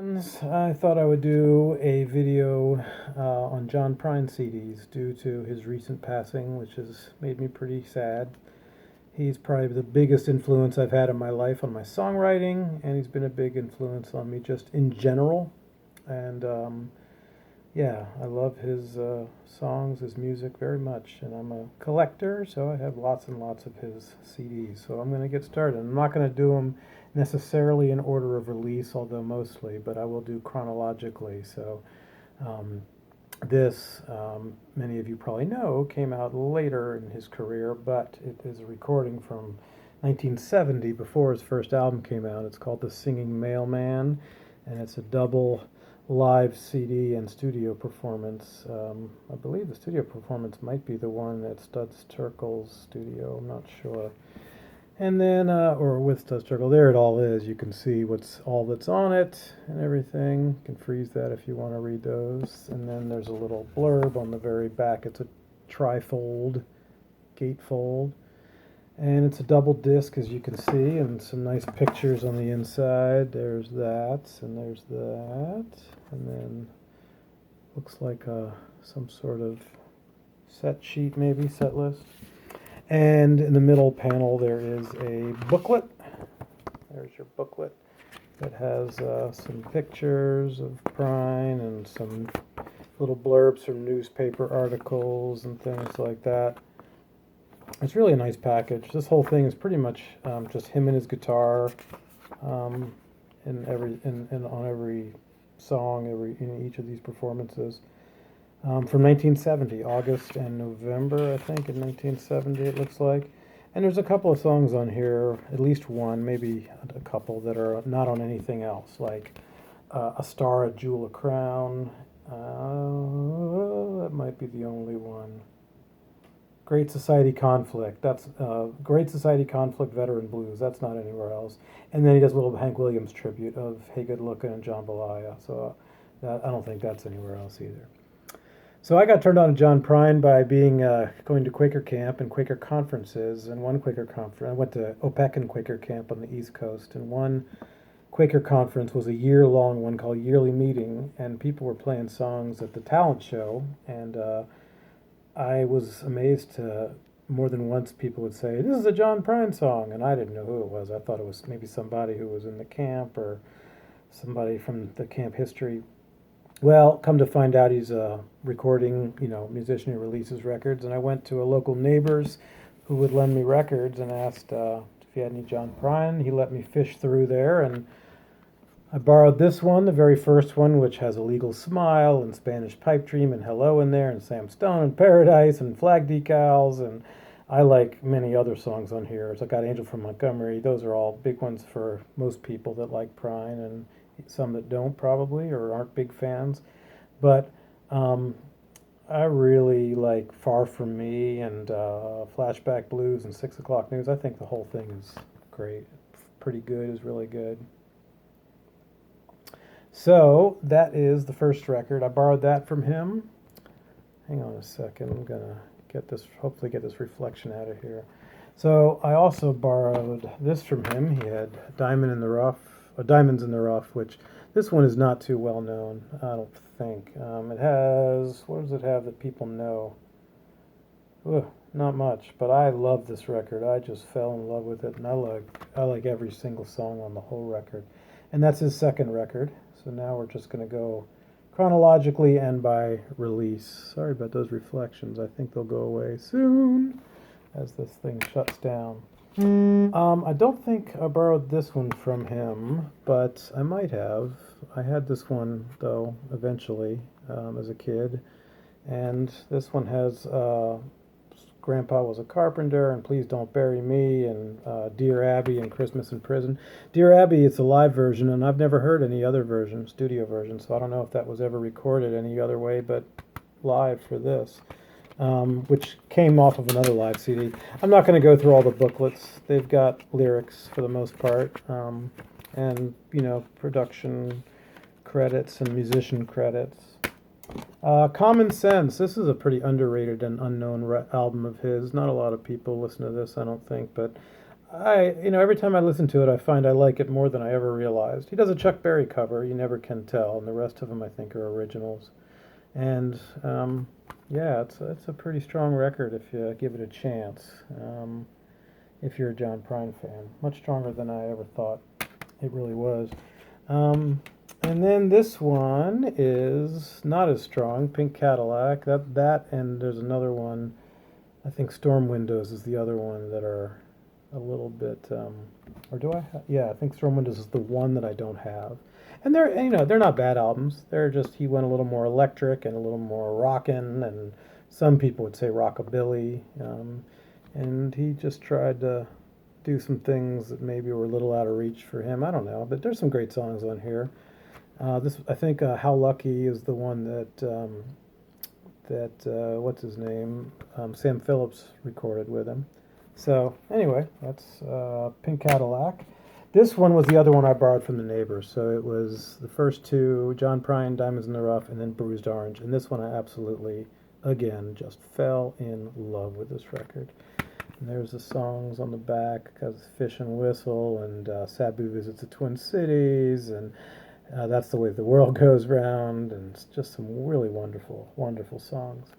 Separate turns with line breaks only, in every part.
I thought I would do a video on John Prine CDs due to his recent passing, which has made me pretty sad. He's probably the biggest influence I've had in my life on my songwriting, and he's been a big influence on me just in general. And yeah, I love his songs, his music very much, and I'm a collector, so I have lots and lots of his CDs. So I'm going to get started. I'm not going to do them necessarily in order of release, although mostly, but I will do chronologically. So um, many of you probably know, came out later in his career, but it is a recording from 1970, before his first album came out. It's called the Singing Mailman, and it's a double live CD and studio performance. I believe the studio performance might be the one at Studs Terkel's studio. I'm not sure. And then, or with Studs Terkel, there it all is. You can see what's all that's on it and everything. You can freeze that if you want to read those. And then there's a little blurb on the very back. It's a trifold, gatefold. And it's a double disc, as you can see, and some nice pictures on the inside. There's that, and there's that, and then looks like some sort of set sheet, maybe, set list. And in the middle panel there is a booklet. There's your booklet that has some pictures of Prine and some little blurbs from newspaper articles and things like that. It's really a nice package. This whole thing is pretty much just him and his guitar on every song, in each of these performances. From 1970, August and November, I think, in 1970 it looks like. And there's a couple of songs on here, at least one, maybe a couple, that are not on anything else, like A Star, a Jewel, a Crown. That might be the only one. Great Society Conflict. That's Great Society Conflict Veteran Blues. That's not anywhere else. And then he does a little Hank Williams tribute of Hey Good Lookin' and Jambalaya. So I don't think that's anywhere else either. So I got turned on to John Prine by going to Quaker camp and Quaker conferences. And one Quaker conference, I went to OPEC and Quaker camp on the East Coast. And one Quaker conference was a year-long one called Yearly Meeting. And people were playing songs at the talent show. And I was amazed to more than once people would say, "This is a John Prine song," and I didn't know who it was. I thought it was maybe somebody who was in the camp or somebody from the camp history. Well, come to find out, he's a recording, musician who releases records. And I went to a local neighbor's who would lend me records and asked if he had any John Prine. He let me fish through there, and I borrowed this one, the very first one, which has A Legal Smile and Spanish Pipe Dream and Hello in there, and Sam Stone and Paradise and Flag Decals, and I like many other songs on here. So I got Angel from Montgomery. Those are all big ones for most people that like Prine, and some that don't probably or aren't big fans. But I really like Far From Me and Flashback Blues and 6 O'Clock News. I think the whole thing is great. Pretty good is really good. So that is the first record. I borrowed that from him. Hang on a second. I'm gonna hopefully get this reflection out of here. So I also borrowed this from him. He had Diamonds in the Rough, which this one is not too well known, I don't think. It has, what does it have that people know? Ugh, not much, but I love this record. I just fell in love with it, and I like every single song on the whole record. And that's his second record. So now we're just going to go chronologically and by release. Sorry about those reflections. I think they'll go away soon as this thing shuts down. I don't think I borrowed this one from him, but I might have. I had this one, though, eventually, as a kid. And this one has Grandpa Was a Carpenter, and Please Don't Bury Me, and Dear Abby, and Christmas in Prison. Dear Abby, it's a live version, and I've never heard any other version, studio version, so I don't know if that was ever recorded any other way but live for this, which came off of another live CD. I'm not going to go through all the booklets. They've got lyrics for the most part, and, production credits and musician credits. Common Sense. This is a pretty underrated and unknown album of his. Not a lot of people listen to this, I don't think, but Every time I listen to it, I find I like it more than I ever realized. He does a Chuck Berry cover, you never can tell, and the rest of them I think are originals. And yeah, it's a pretty strong record if you give it a chance. If you're a John Prine fan, much stronger than I ever thought it really was. And then this one is not as strong, Pink Cadillac. That and there's another one. I think Storm Windows is the other one that are a little bit. Or do I? Yeah, I think Storm Windows is the one that I don't have. And they're not bad albums. They're just he went a little more electric and a little more rockin', and some people would say rockabilly. And he just tried to do some things that maybe were a little out of reach for him. I don't know, but there's some great songs on here. This I think How Lucky is the one that what's his name, Sam Phillips recorded with him. So anyway, that's Pink Cadillac. This one was the other one I borrowed from the neighbors. So it was the first two, John Prine, Diamonds in the Rough, and then Bruised Orange. And this one I absolutely, again, just fell in love with this record. And there's the songs on the back, because Fish and Whistle, and Sabu Visits the Twin Cities, and That's the Way the World Goes Round, and it's just some really wonderful, wonderful songs.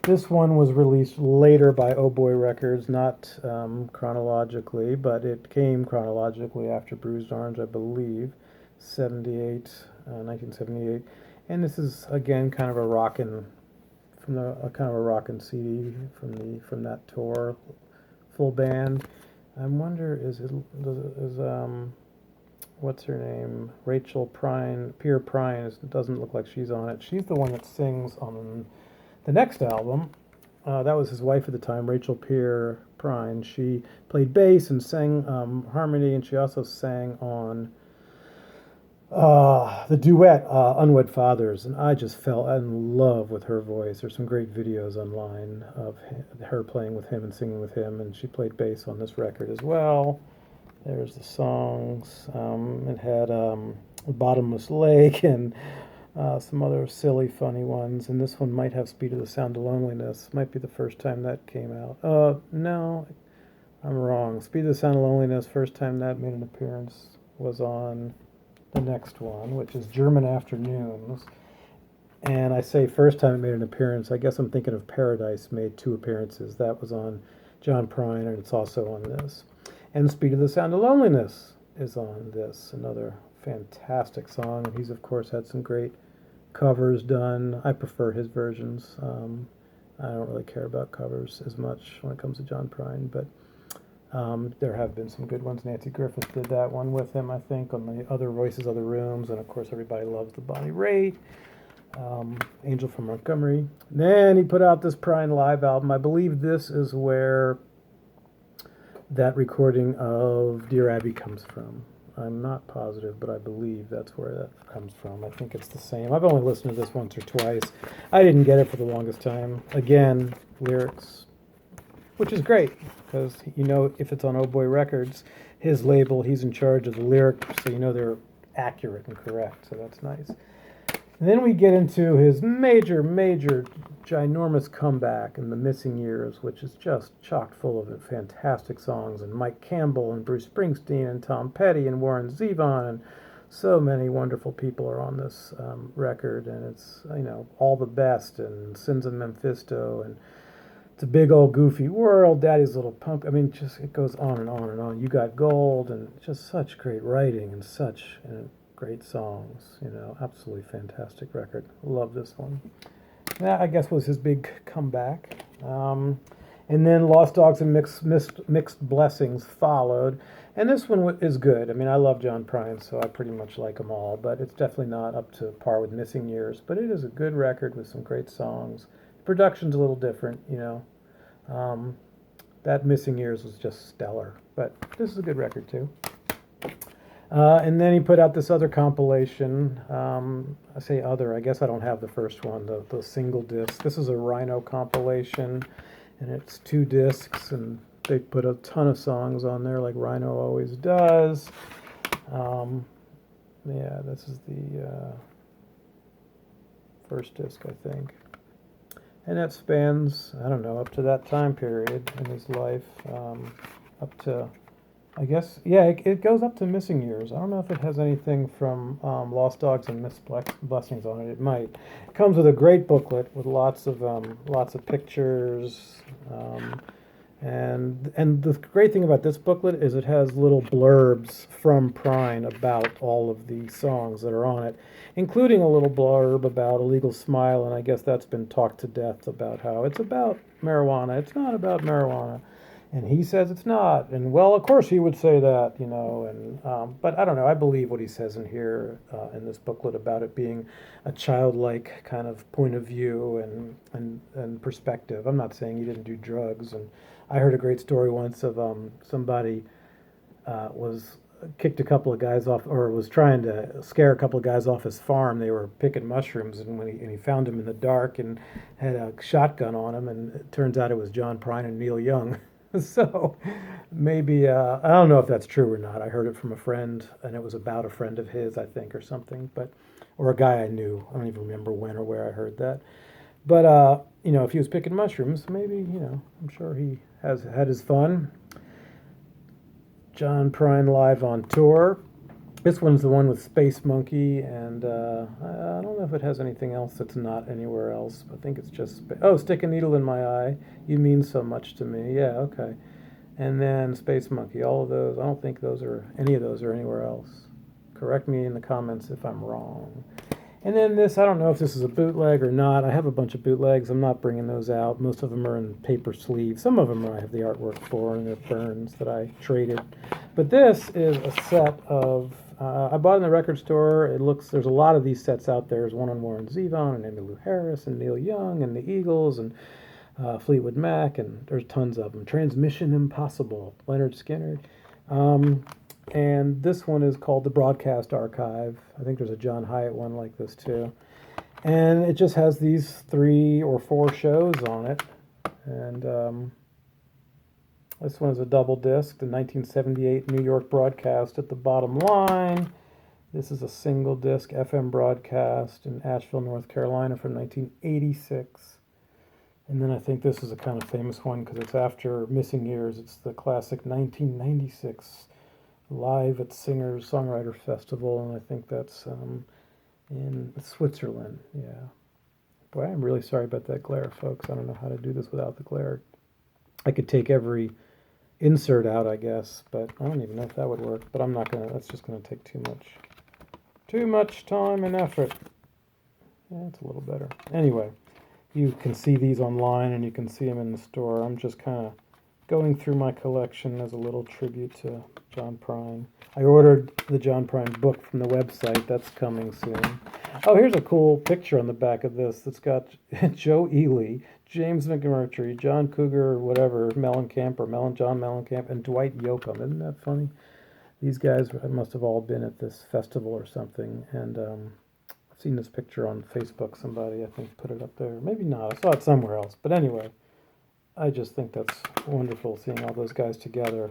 This one was released later by Oh Boy Records, not chronologically, but it came chronologically after Bruised Orange, I believe, 1978. And this is again kind of a rockin' kind of a rockin' CD from that tour, full band. I wonder is what's her name? Rachel Prine, Pierre Prine. It doesn't look like she's on it. She's the one that sings on the next album. That was his wife at the time, Rachel Pierre Prine. She played bass and sang harmony, and she also sang on the duet Unwed Fathers, and I just fell in love with her voice. There's some great videos online of her playing with him and singing with him, and she played bass on this record as well. There's the songs. It had Bottomless Lake and some other silly, funny ones. And this one might have Speed of the Sound of Loneliness. Might be the first time that came out. No, I'm wrong. Speed of the Sound of Loneliness, first time that made an appearance was on the next one, which is German Afternoons. And I say first time it made an appearance. I guess I'm thinking of Paradise made 2 appearances. That was on John Prine, and it's also on this. And Speed of the Sound of Loneliness is on this, another fantastic song. And he's, of course, had some great covers done. I prefer his versions. I don't really care about covers as much when it comes to John Prine, but there have been some good ones. Nancy Griffith did that one with him, I think, on the Other Voices, Other Rooms, and of course everybody loves the Bonnie Raitt, Angel from Montgomery. And then he put out this Prine live album. I believe this is where that recording of Dear Abby comes from. I'm not positive, but I believe that's where that comes from. I think it's the same. I've only listened to this once or twice. I didn't get it for the longest time. Again, lyrics, which is great, because if it's on Oh Boy Records, his label, he's in charge of the lyrics, so they're accurate and correct, so that's nice. And then we get into his major, ginormous comeback in The Missing Years, which is just chock full of fantastic songs, and Mike Campbell and Bruce Springsteen and Tom Petty and Warren Zevon, and so many wonderful people are on this record, and it's, all the best, and Sins of Mephisto, and It's a Big Old Goofy World, Daddy's Little Pump. I mean, just it goes on and on and on. You Got Gold, and just such great writing and such great songs. Absolutely fantastic record. Love this one. That, I guess, was his big comeback. And then Lost Dogs and Mixed Blessings followed. And this one is good. I mean, I love John Prine, so I pretty much like them all. But it's definitely not up to par with Missing Years. But it is a good record with some great songs. Production's a little different, That Missing Years was just stellar. But this is a good record, too. And then he put out this other compilation. I say other, I guess I don't have the first one, the single disc. This is a Rhino compilation, and it's 2 discs, and they put a ton of songs on there like Rhino always does. Yeah, this is the first disc, I think. And that spans, I don't know, up to that time period in his life. up to, I guess, yeah, it goes up to Missing Years. I don't know if it has anything from Lost Dogs and Missed Blessings on it. It might. It comes with a great booklet with lots of pictures. And the great thing about this booklet is it has little blurbs from Prine about all of the songs that are on it, including a little blurb about Illegal Smile, and I guess that's been talked to death about how it's about marijuana. It's not about marijuana. And he says it's not. And well, of course he would say that, you know, and but I don't know. I believe what he says in here in this booklet about it being a childlike kind of point of view and perspective. I'm not saying he didn't do drugs, and I heard a great story once of somebody was kicked a couple of guys off, or was trying to scare a couple of guys off his farm. They were picking mushrooms, and when he found him in the dark and had a shotgun on him, and it turns out it was John Prine and Neil Young. So maybe I don't know if that's true or not. I heard it from a friend, and it was about a friend of his, I think, or something, but or a guy I knew. I don't even remember when or where I heard that. But you know, if he was picking mushrooms, maybe, you know, I'm sure he has had his fun. John Prine live on tour. This one's the one with Space Monkey, and I don't know if it has anything else that's not anywhere else. I think it's just Stick a Needle in My Eye. You Mean So Much to Me. Yeah, okay. And then Space Monkey. All of those. I don't think any of those are anywhere else. Correct me in the comments if I'm wrong. And then this, I don't know if this is a bootleg or not. I have a bunch of bootlegs. I'm not bringing those out. Most of them are in paper sleeves. Some of them I have the artwork for, and they're Burns that I traded. But this is a set of, I bought in the record store. There's a lot of these sets out there. There's one on Warren Zevon and Emmylou Harris and Neil Young and the Eagles and Fleetwood Mac, and there's tons of them. Transmission Impossible, Leonard Skinner. And this one is called The Broadcast Archive. I think there's a John Hyatt one like this too. And it just has these 3 or 4 shows on it. And this one is a double disc, the 1978 New York broadcast at the bottom line. This is a single disc FM broadcast in Asheville, North Carolina from 1986. And then I think this is a kind of famous one because it's after Missing Years. It's the classic 1996 Live at Singers Songwriter Festival, and I think that's in Switzerland. Yeah. Boy, I'm really sorry about that glare, folks. I don't know how to do this without the glare. I could take every insert out, I guess, but I don't even know if that would work. But I'm not gonna. That's just gonna take too much time and effort. Yeah, it's a little better. Anyway, you can see these online, and you can see them in the store. I'm just kind of going through my collection as a little tribute to John Prine. I ordered the John Prine book from the website. That's coming soon. Oh, here's a cool picture on the back of this that's got Joe Ely, James McMurtry, John Cougar, or whatever, John Mellencamp, and Dwight Yoakam. Isn't that funny? These guys must have all been at this festival or something. And I've seen this picture on Facebook. Somebody, I think, put it up there. Maybe not. I saw it somewhere else. But anyway, I just think that's wonderful, seeing all those guys together.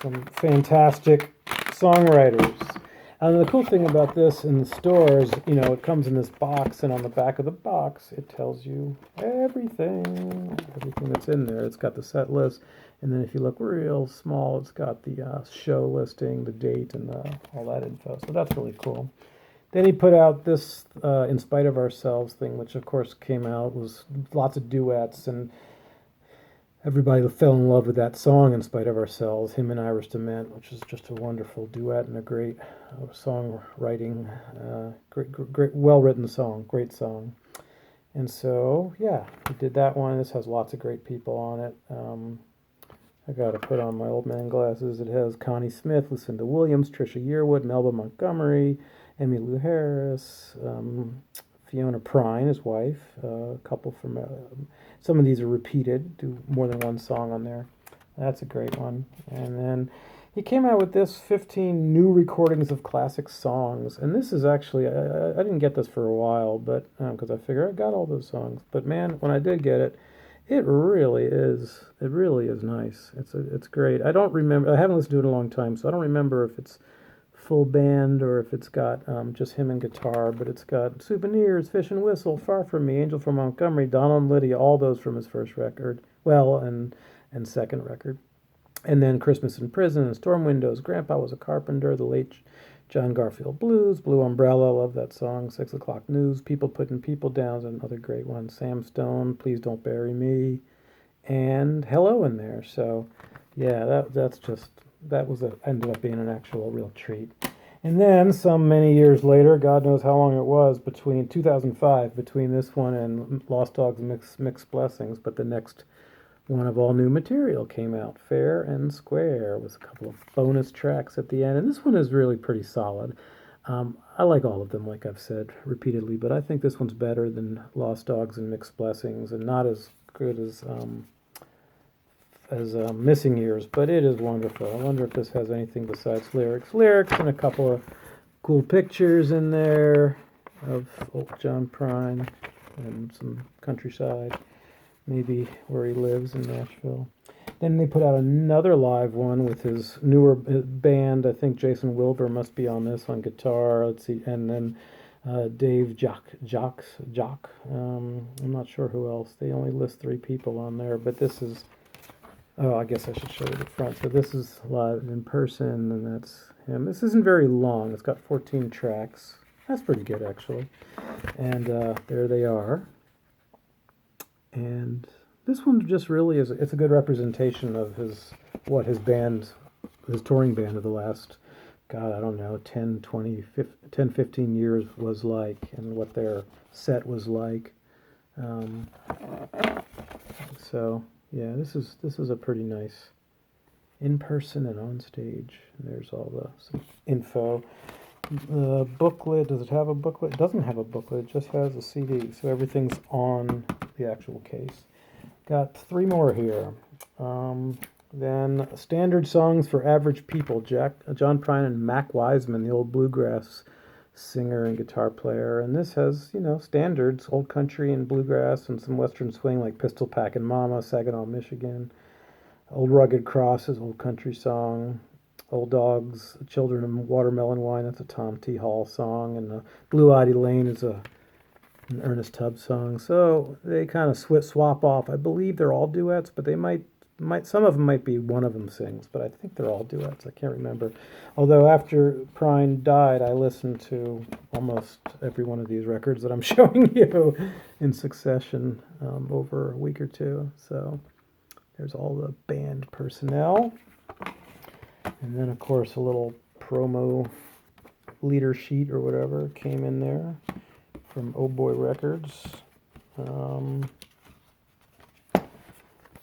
Some fantastic songwriters. And the cool thing about this in the stores, you know, it comes in this box, and on the back of the box, it tells you everything that's in there. It's got the set list, and then if you look real small, it's got the show listing, the date, and all that info. So that's really cool. Then he put out this In Spite of Ourselves thing, which of course came out, was lots of duets, and everybody fell in love with that song, In Spite of Ourselves, him and Iris DeMent, which is just a wonderful duet and a great songwriting, great, well-written song, great song. And so, yeah, he did that one. This has lots of great people on it. I got to put on my old man glasses. It has Connie Smith, Lucinda Williams, Trisha Yearwood, Melba Montgomery, Emmylou Harris, Fiona Prine, his wife, a couple from, some of these are repeated, do more than one song on there. That's a great one. And then he came out with this 15 new recordings of classic songs. And this is actually, I didn't get this for a while, but because I figured I got all those songs. But man, when I did get it, it really is nice. It's great. I don't remember, I haven't listened to it in a long time, so I don't remember if it's full band or if it's got just him and guitar, but it's got Souvenirs, Fish and Whistle, Far From Me, Angel from Montgomery, Donald and Lydia, all those from his first record, and second record. And then Christmas in Prison and Storm Windows, Grandpa Was a Carpenter, the late John Garfield Blues, Blue Umbrella, love that song, 6 O'Clock News, People Putting People Down is another great one, Sam Stone, Please Don't Bury Me, and Hello in there. So, yeah, ended up being an actual real treat. And then some many years later, God knows how long it was, between 2005, between this one and Lost Dogs Mixed Blessings, but the next one of all new material came out, Fair and Square, with a couple of bonus tracks at the end. And this one is really pretty solid. I like all of them, like I've said repeatedly, but I think this one's better than Lost Dogs and Mixed Blessings, and not as good as Missing Years, but it is wonderful. I wonder if this has anything besides lyrics. Lyrics and a couple of cool pictures in there of old John Prine and some countryside, maybe where he lives in Nashville. Then they put out another live one with his newer band. I think Jason Wilbur must be on this on guitar. Let's see, and then Dave Jock. I'm not sure who else. They only list 3 people on there, but this is. Oh, I guess I should show you the front. So this is live in person, and that's him. This isn't very long. It's got 14 tracks. That's pretty good, actually. And there they are. And this one just really is, it's a good representation of his touring band of the last, God, I don't know, 10, 15 years was like, and what their set was like. So, yeah, this is a pretty nice in person and on stage. And there's all some info. The booklet, does it have a booklet? It doesn't have a booklet, it just has a CD, so everything's on the actual case. Got 3 more here. Then Standard Songs for Average People, John Prine and Mac Wiseman, the old bluegrass singer and guitar player. And this has, standards, old country and bluegrass and some western swing like Pistol Packin' Mama, Saginaw, Michigan. Old Rugged Cross is old country song. Old Dogs, Children of Watermelon Wine, that's a Tom T. Hall song. And Blue-Eyed Elaine is an Ernest Tubb song. So they kind of swap off. I believe they're all duets, but they might some of them might be one of them sings, but I think they're all duets. I can't remember. Although after Prine died, I listened to almost every one of these records that I'm showing you in succession over a week or two. So there's all the band personnel. And then, of course, a little promo leader sheet or whatever came in there from Oh Boy Records.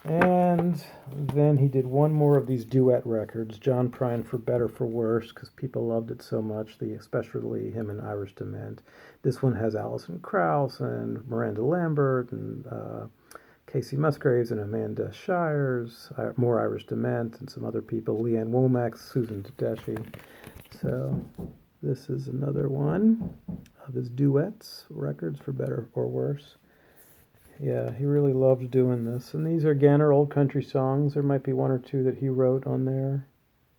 And then he did one more of these duet records, John Prine For Better For Worse, because people loved it so much, especially him and Irish Dement. This one has Alison Krauss and Miranda Lambert and Casey Musgraves and Amanda Shires, more Irish Dement, and some other people, Leanne Womack, Susan Tedeschi. So this is another one of his duets, records For Better or Worse. Yeah, he really loved doing this. And these, again, are old country songs. There might be 1 or 2 that he wrote on there.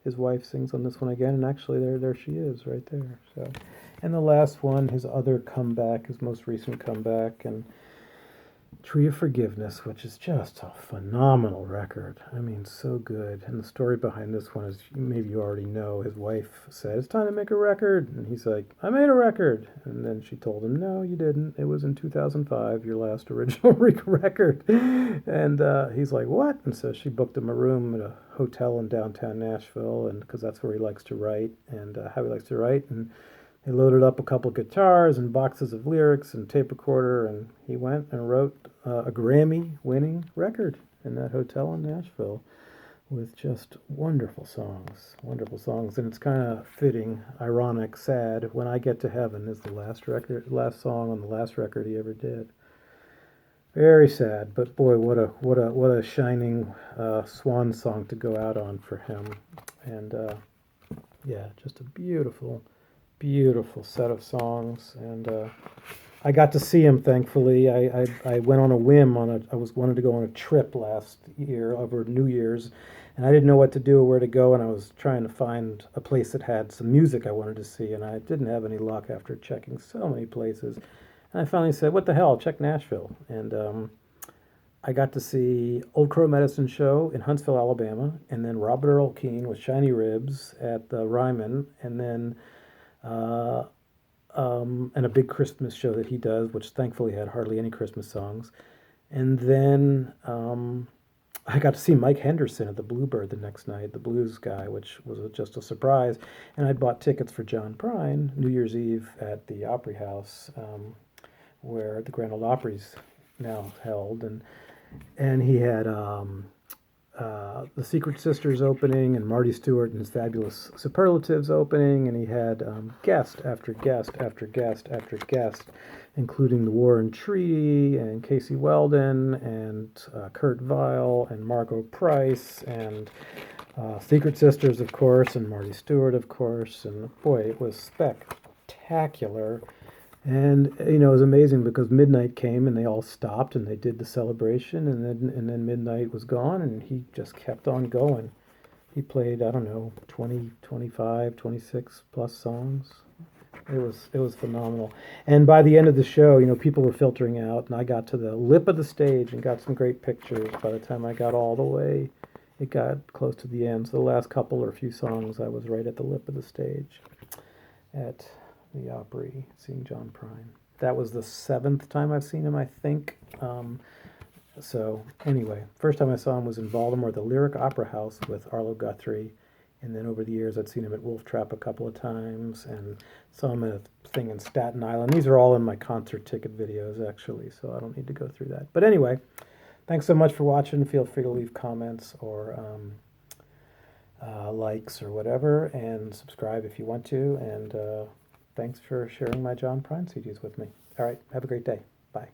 His wife sings on this one again, and actually there she is right there. So, and the last one, his other comeback, his most recent comeback, and Tree of Forgiveness, which is just a phenomenal record. I mean, so good. And the story behind this one is, maybe you already know, his wife said, "It's time to make a record." And he's like, "I made a record." And then she told him, "No, you didn't. It was in 2005, your last original record." And he's like, "What?" And so she booked him a room at a hotel in downtown Nashville, and because that's where he likes to write and how he likes to write. And they loaded up a couple guitars and boxes of lyrics and tape recorder, and he went and wrote a Grammy-winning record in that hotel in Nashville with just wonderful songs. And it's kind of fitting, ironic, sad. When I Get to Heaven is the last song on the last record he ever did. Very sad, but boy, what a shining swan song to go out on for him. And yeah, just a beautiful set of songs. And I got to see him, thankfully. I went on a whim wanted to go on a trip last year over New Year's, and I didn't know what to do or where to go, and I was trying to find a place that had some music I wanted to see, and I didn't have any luck after checking so many places. And I finally said, "What the hell, check Nashville." And I got to see Old Crow Medicine Show in Huntsville, Alabama, and then Robert Earl Keen with Shiny Ribs at the Ryman, and then uh, and a big Christmas show that he does, which thankfully had hardly any Christmas songs. And then I got to see Mike Henderson at the Bluebird the next night, the blues guy, which was just a surprise. And I bought tickets for John Prine New Year's Eve at the Opry House, where the Grand Ole Opry's now held, and he had the Secret Sisters opening and Marty Stewart and his Fabulous Superlatives opening, and he had guest after guest after guest after guest, including the Warren Treaty and Casey Weldon and Kurt Vile and Margot Price and Secret Sisters, of course, and Marty Stewart, of course, and boy, it was spectacular. And it was amazing because midnight came and they all stopped and they did the celebration, and then midnight was gone and he just kept on going. He played, I don't know, 20, 25, 26 plus songs. It was phenomenal. And by the end of the show, people were filtering out, and I got to the lip of the stage and got some great pictures. By the time I got all the way, it got close to the end. So the last couple or few songs, I was right at the lip of the stage at the Opry, seeing John Prine. That was the 7th time I've seen him, I think. So anyway, first time I saw him was in Baltimore, the Lyric Opera House with Arlo Guthrie. And then over the years, I'd seen him at Wolf Trap a couple of times and saw him at a thing in Staten Island. These are all in my concert ticket videos, actually, so I don't need to go through that. But anyway, thanks so much for watching. Feel free to leave comments or likes or whatever, and subscribe if you want to. And thanks for sharing my John Prine CDs with me. All right, have a great day. Bye.